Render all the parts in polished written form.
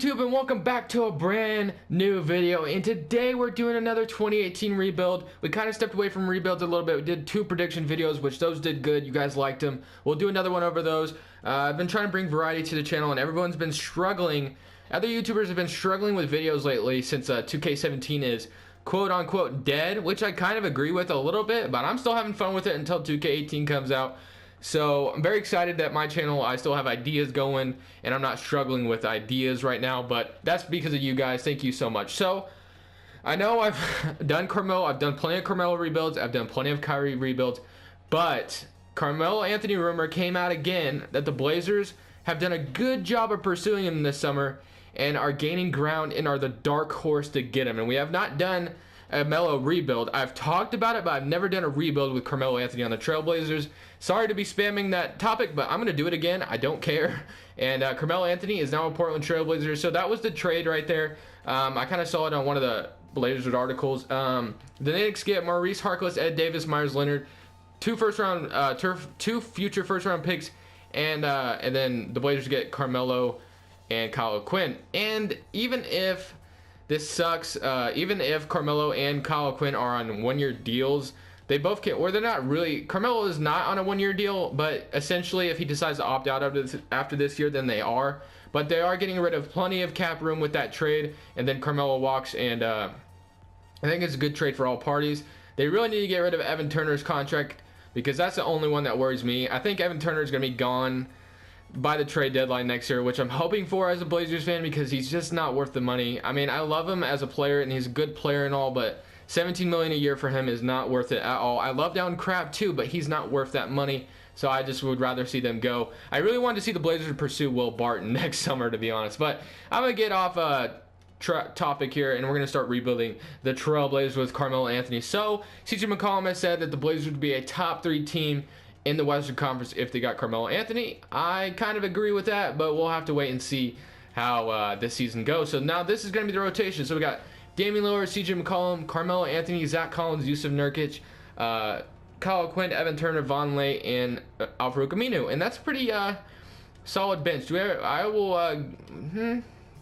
YouTube, and welcome back to a brand new video. And today we're doing another 2018 rebuild. We kind of stepped away from rebuilds a little bit. We did 2 prediction videos, which those did good. You guys liked them. We'll do another one over those. I've been trying to bring variety to the channel, and everyone's been struggling. Other YouTubers have been struggling with videos lately since 2K17 is quote-unquote dead, which I kind of agree with a little bit, but I'm still having fun with it until 2K18 comes out. So I'm very excited that my channel, I still have ideas going, and I'm not struggling with ideas right now, but that's because of you guys. Thank you so much. So I know I've done Carmelo, I've done plenty of Carmelo rebuilds, I've done plenty of Kyrie rebuilds, but Carmelo Anthony rumor came out again that the Blazers have done a good job of pursuing him this summer and are gaining ground and are the dark horse to get him. And we have not done a Melo rebuild. I've talked about it, but I've never done a rebuild with Carmelo Anthony on the Trailblazers. Sorry to be spamming that topic, but I'm going to do it again. I don't care. And Carmelo Anthony is now a Portland Trailblazer. So that was the trade right there. I kind of saw it on one of the Blazers articles. The Knicks get Maurice Harkless, Ed Davis, Myers Leonard, 2 future first round picks, and then the Blazers get Carmelo and Kyle Quinn. And even if this sucks, even if Carmelo and Kyle Quinn are on 1-year deals, they both can, or they're not really. Carmelo is not on a 1-year deal, but essentially if he decides to opt out after this year, then they are. But they are getting rid of plenty of cap room with that trade, and then Carmelo walks, and I think it's a good trade for all parties. They really need to get rid of Evan Turner's contract, because that's the only one that worries me. I think Evan Turner is going to be gone by the trade deadline next year, which I'm hoping for as a Blazers fan, because he's just not worth the money. I mean, I love him as a player, and he's a good player and all, but $17 million a year for him is not worth it at all. I love Down Crab too, but he's not worth that money, so I just would rather see them go. I really wanted to see the Blazers pursue Will Barton next summer, to be honest, but I'm going to get off topic here, and we're going to start rebuilding the Trailblazers with Carmelo Anthony. So CJ McCollum has said that the Blazers would be a top 3 team in the Western Conference if they got Carmelo Anthony. I kind of agree with that, but we'll have to wait and see how this season goes. So now this is going to be the rotation. So we got Damian Lillard, CJ McCollum, Carmelo Anthony, Zach Collins, Yusuf Nurkic, Kyle Quinn, Evan Turner, Vonleh, and Al-Farouq Aminu. And that's pretty solid bench. Do we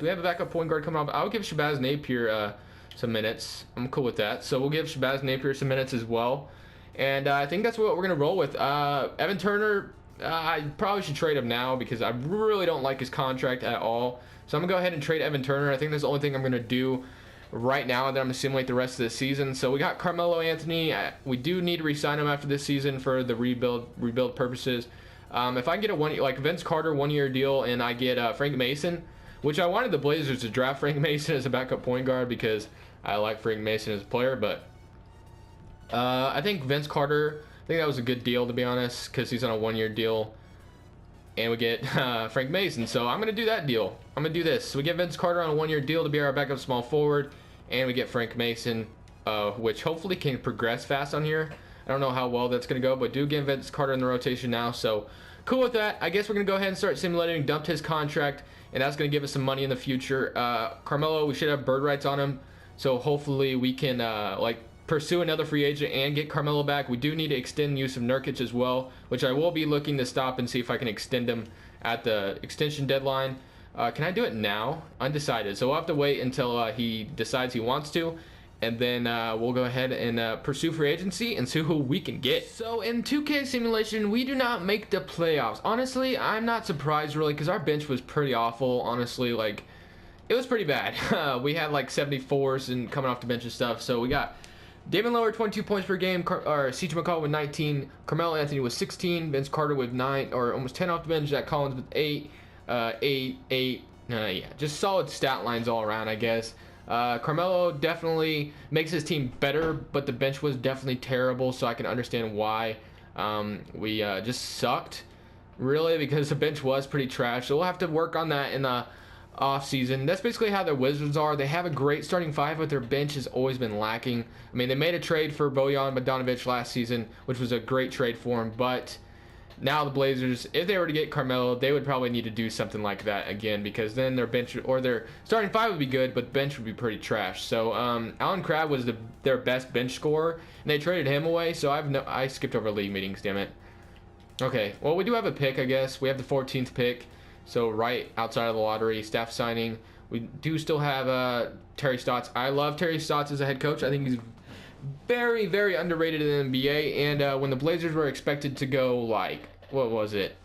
have a backup point guard coming up? I'll give Shabazz Napier some minutes. I'm cool with that. So we'll give Shabazz Napier some minutes as well. And I think that's what we're going to roll with. Evan Turner, I probably should trade him now because I really don't like his contract at all. So I'm going to go ahead and trade Evan Turner. I think that's the only thing I'm going to do right now, and then I'm going to simulate the rest of the season. So we got Carmelo Anthony. We do need to re-sign him after this season for the rebuild purposes. If I can get like Vince Carter 1-year deal, and I get Frank Mason, which I wanted the Blazers to draft Frank Mason as a backup point guard because I like Frank Mason as a player, but I think Vince Carter, I think that was a good deal, to be honest, because he's on a 1-year deal, and we get Frank Mason. So I'm going to do that deal. I'm going to do this. So we get Vince Carter on a 1-year deal to be our backup small forward, and we get Frank Mason, which hopefully can progress fast on here. I don't know how well that's going to go, but do get Vince Carter in the rotation now. So cool with that. I guess we're going to go ahead and start simulating. Dumped his contract, and that's going to give us some money in the future. Carmelo, we should have bird rights on him, so hopefully we can pursue another free agent and get Carmelo back. We do need to extend Yusuf Nurkic as well, which I will be looking to stop and see if I can extend him at the extension deadline. Can I do it now? Undecided. So we'll have to wait until he decides he wants to, and then we'll go ahead and pursue free agency and see who we can get. So in 2K simulation, we do not make the playoffs. Honestly, I'm not surprised really, because our bench was pretty awful. Honestly, like, it was pretty bad. We had like 74s and coming off the bench and stuff. So we got Damian Lillard 22 points per game, CJ McCollum with 19, Carmelo Anthony with 16, Vince Carter with 9, or almost 10 off the bench, Zach Collins with 8, yeah, just solid stat lines all around, I guess. Carmelo definitely makes his team better, but the bench was definitely terrible, so I can understand why we just sucked, really, because the bench was pretty trash. So we'll have to work on that in the offseason. That's basically how the Wizards are. They have a great starting 5, but their bench has always been lacking. I mean, they made a trade for Bojan Bogdanovic last season, which was a great trade for him, but now the Blazers, if they were to get Carmelo, they would probably need to do something like that again, because then their bench or their starting 5 would be good, but the bench would be pretty trash. So Alan Crabb was their best bench scorer, and they traded him away, so I skipped over league meetings, damn it. Okay, well, we do have a pick, I guess. We have the 14th pick. So right outside of the lottery, staff signing. We do still have Terry Stotts. I love Terry Stotts as a head coach. I think he's very, very underrated in the NBA. And when the Blazers were expected to go, like, what was it?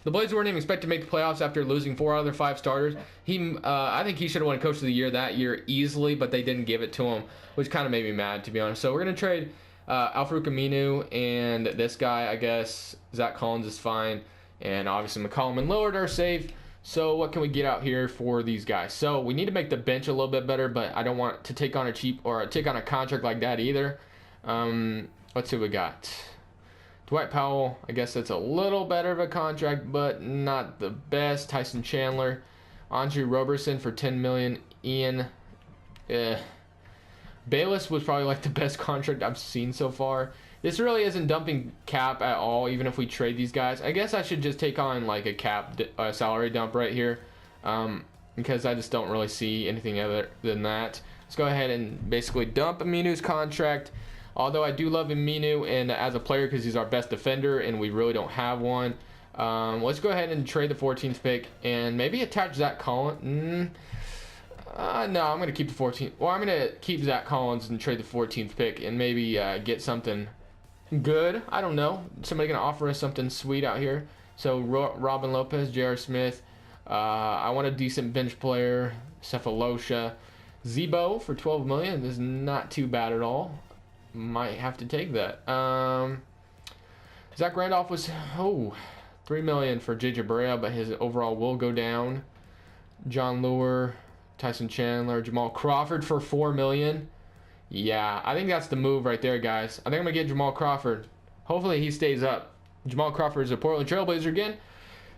The Blazers weren't even expected to make the playoffs after losing 4 out of their 5 starters. I think he should have won Coach of the Year that year easily, but they didn't give it to him, which kind of made me mad, to be honest. So we're going to trade Al-Farouq Aminu and this guy, I guess. Zach Collins is fine. And obviously McCollum and Lillard are safe. So what can we get out here for these guys? So we need to make the bench a little bit better, but I don't want to take on a cheap or take on a contract like that either. Let's see what we got. Dwight Powell, I guess that's a little better of a contract, but not the best. Tyson Chandler, Andre Roberson for $10 million. Ian Bayless was probably like the best contract I've seen so far. This really isn't dumping cap at all, even if we trade these guys. I guess I should just take on like a cap salary dump right here, because I just don't really see anything other than that. Let's go ahead and basically dump Aminu's contract. Although I do love Aminu and as a player because he's our best defender and we really don't have one. Let's go ahead and trade the 14th pick and maybe attach Zach Collins. No, I'm going to keep the 14th. Well, I'm going to keep Zach Collins and trade the 14th pick and maybe get something good. I don't know. Somebody going to offer us something sweet out here. So Robin Lopez, J.R. Smith. I want a decent bench player. Cephalosha. Zebo for $12 million. This is not too bad at all. Might have to take that. Zach Randolph was $3 million for JJ Barea, but his overall will go down. John Lure, Tyson Chandler, Jamal Crawford for $4 million. Yeah, I think that's the move right there, guys. I think I'm gonna get Jamal Crawford. Hopefully he stays up. Jamal Crawford is a Portland Trailblazer again.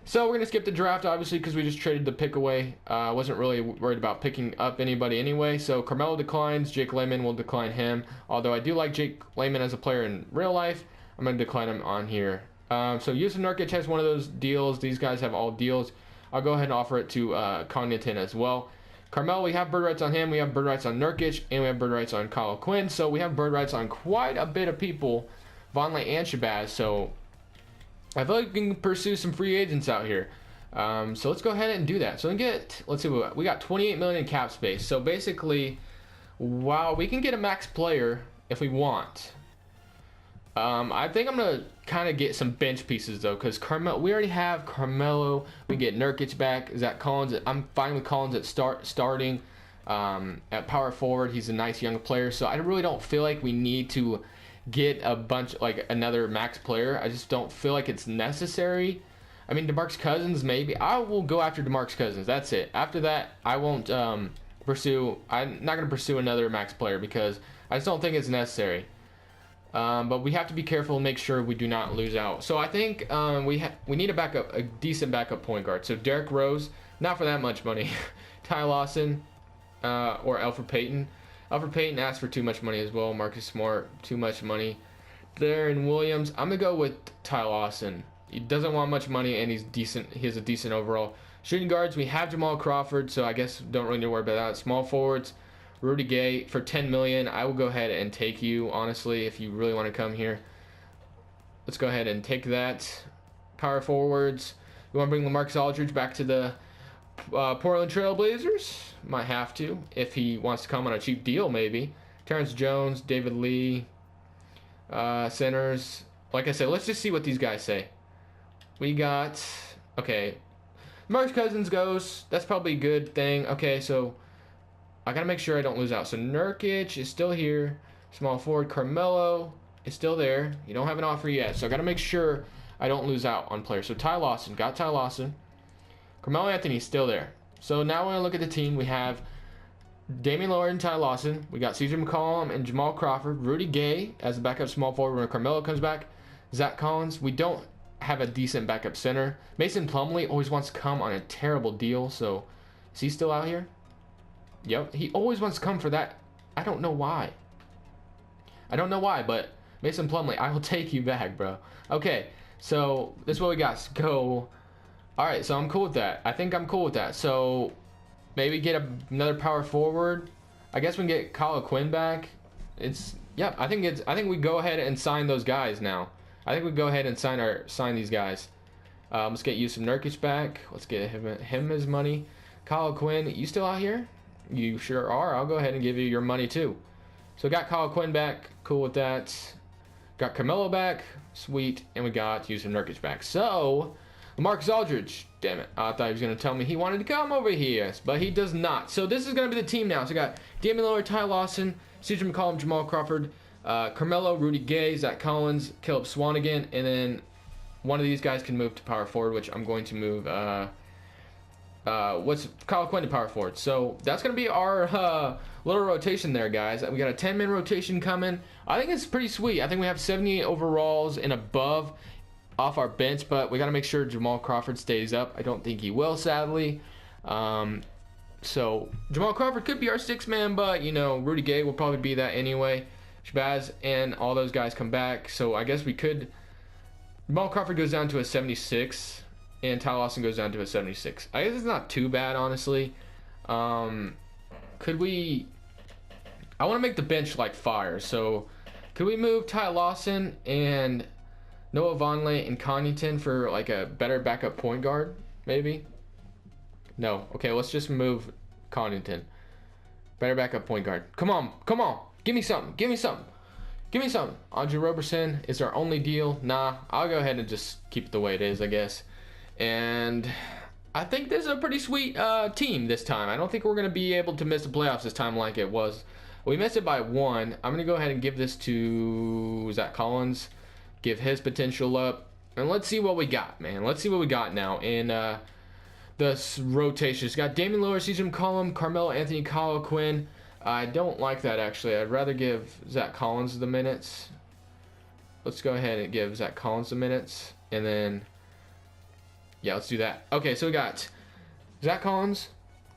So we're going to skip the draft, obviously, because we just traded the pick away. I wasn't really worried about picking up anybody anyway. So Carmelo declines. Jake Layman will decline him. Although I do like Jake Layman as a player in real life, I'm going to decline him on here. So Yusuf Nurkic has one of those deals. These guys have all deals. I'll go ahead and offer it to Connaughton as well. Carmelo, we have bird rights on him. We have bird rights on Nurkic. And we have bird rights on Kyle Quinn. So we have bird rights on quite a bit of people. Vonleh and Shabazz. So I feel like we can pursue some free agents out here. So let's go ahead and do that. So let's see what we got. 28 million in cap space. So basically, wow, we can get a max player if we want. I think I'm gonna kind of get some bench pieces though, because we already have Carmelo. We get Nurkic back. Zach Collins. I'm fine with Collins at starting at power forward. He's a nice young player. So I really don't feel like we need to get a bunch, like another max player. I just don't feel like it's necessary. I mean, DeMarcus Cousins, maybe. I will go after DeMarcus Cousins. That's it. After that, I won't pursue. I'm not going to pursue another max player because I just don't think it's necessary. But we have to be careful and make sure we do not lose out. So I think we need a decent backup point guard. So Derrick Rose, not for that much money. Ty Lawson or Elfrid Payton. Elfrid Payton asked for too much money as well. Marcus Smart, too much money. Darren Williams, I'm going to go with Ty Lawson. He doesn't want much money, and he's decent. He has a decent overall. Shooting guards, we have Jamal Crawford, so I guess don't really need to worry about that. Small forwards, Rudy Gay for $10 million. I will go ahead and take you, honestly, if you really want to come here. Let's go ahead and take that. Power forwards, we want to bring LaMarcus Aldridge back to the Portland Trailblazers. Might have to if he wants to come on a cheap deal, maybe. Terrence Jones, David Lee, centers. Like I said, let's just see what these guys say. We got, okay, Marcus Cousins goes. That's probably a good thing. Okay, so I gotta make sure I don't lose out. So Nurkic is still here. Small forward Carmelo is still there. You don't have an offer yet, so I gotta make sure I don't lose out on players. So Ty Lawson, got Ty Lawson. Carmelo Anthony's still there. So now when I look at the team, we have Damian Lillard and Ty Lawson. We got CJ McCollum and Jamal Crawford. Rudy Gay as a backup small forward when Carmelo comes back. Zach Collins. We don't have a decent backup center. Mason Plumlee always wants to come on a terrible deal. So is he still out here? Yep. He always wants to come for that. I don't know why. But Mason Plumlee, I will take you back, bro. Okay. So this is what we got. Go. Alright, so I'm cool with that. I think I'm cool with that. So maybe get another power forward. I guess we can get Kyle Quinn back. I think we go ahead and sign those guys now. I think we go ahead and sign these guys. Let's get Yusuf Nurkic back. Let's get him his money. Kyle Quinn, you still out here? You sure are. I'll go ahead and give you your money too. So got Kyle Quinn back. Cool with that. Got Camelo back. Sweet. And we got Yusuf Nurkic back. So, Marcus Aldridge. Damn it. I thought he was going to tell me he wanted to come over here. But he does not. So this is going to be the team now. So we got Damian Lillard, Ty Lawson, CJ McCollum, Jamal Crawford, Carmelo, Rudy Gay, Zach Collins, Caleb Swanigan. And then one of these guys can move to power forward, which I'm going to move Kyle Quinn to power forward. So that's going to be our little rotation there, guys. We got a 10-man rotation coming. I think it's pretty sweet. I think we have 78 overalls and above off our bench, but we got to make sure Jamal Crawford stays up. I don't think he will, sadly. So Jamal Crawford could be our 6-man, but, you know, Rudy Gay will probably be that anyway. Shabazz and all those guys come back. So I guess we could... Jamal Crawford goes down to a 76. And Ty Lawson goes down to a 76. I guess it's not too bad, honestly. Could we... I want to make the bench like fire. So, could we move Ty Lawson and Noah Vonleh and Connaughton for like a better backup point guard? Maybe? No. Okay, let's just move Connaughton. Better backup point guard. Come on. Come on. Give me something. Give me something. Give me something. Andre Roberson is our only deal. Nah, I'll go ahead and just keep it the way it is, I guess. And I think this is a pretty sweet team this time. I don't think we're going to be able to miss the playoffs this time like it was. We missed it by 1. I'm going to go ahead and give this to Zach Collins. Give his potential up. And let's see what we got, man. Let's see what we got now in the rotation. It's got Damian Lillard, CJ McCollum, Carmelo Anthony, Kyle Quinn. I don't like that, actually. I'd rather give Zach Collins the minutes. Let's go ahead and give Zach Collins the minutes. And then... yeah, let's do that. Okay, so we got Zach Collins,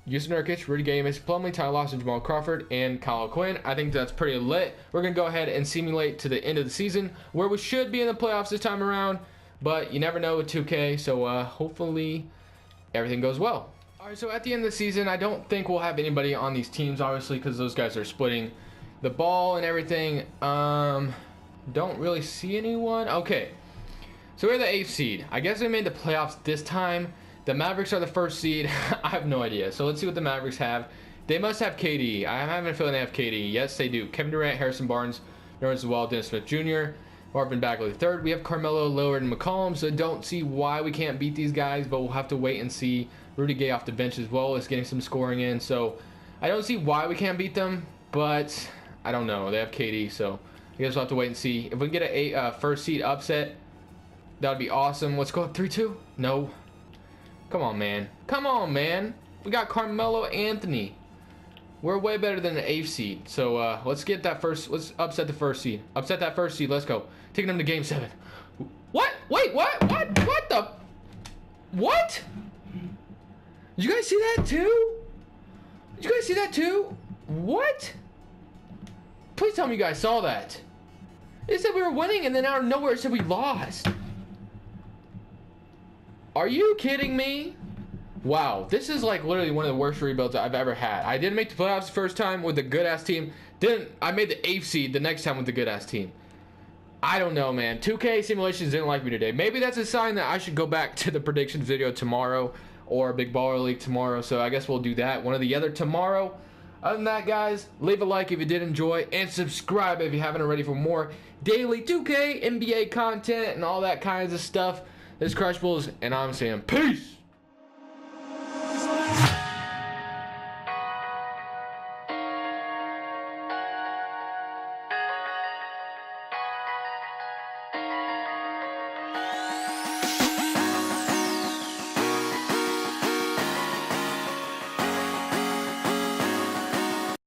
Yusuf Nurkic, Rudy Gay, Mason Plumlee, Ty Lawson, Jamal Crawford, and Kyle Quinn. I think that's pretty lit. We're going to go ahead and simulate to the end of the season where we should be in the playoffs this time around, but you never know with 2K, so hopefully everything goes well. All right, so at the end of the season, I don't think we'll have anybody on these teams, obviously, because those guys are splitting the ball and everything. Don't really see anyone. Okay. So we're the 8th seed. I guess they made the playoffs this time. The Mavericks are the 1st seed. I have no idea. So let's see what the Mavericks have. They must have KD. I have a feeling they have KD. Yes, they do. Kevin Durant, Harrison Barnes, Nerlens Noel, Dennis Smith Jr., Marvin Bagley III. We have Carmelo, Lillard, and McCollum. So I don't see why we can't beat these guys, but we'll have to wait and see. Rudy Gay off the bench as well is getting some scoring in. So I don't see why we can't beat them, but I don't know. They have KD, so I guess we'll have to wait and see. If we can get a 1st seed upset, that would be awesome. Let's go up 3-2. No. Come on, man. Come on, man. We got Carmelo Anthony. We're way better than the 8th seed. So let's get that first. Let's upset the 1st seed. Upset that 1st seed. Let's go. Taking them to Game 7. What? Wait, what? What the? What? Did you guys see that too? Did you guys see that too? What? Please tell me you guys saw that. It said we were winning, and then out of nowhere it said we lost. Are you kidding me? Wow, this is like literally one of the worst rebuilds I've ever had. I didn't make the playoffs the first time with a good-ass team. I made the 8th seed the next time with a good-ass team. I don't know, man. 2K Simulations didn't like me today. Maybe that's a sign that I should go back to the predictions video tomorrow or Big Baller League tomorrow. So I guess we'll do that one or the other tomorrow. Other than that, guys, leave a like if you did enjoy and subscribe if you haven't already for more daily 2K NBA content and all that kinds of stuff. This is Crush Bulls, and I'm saying peace.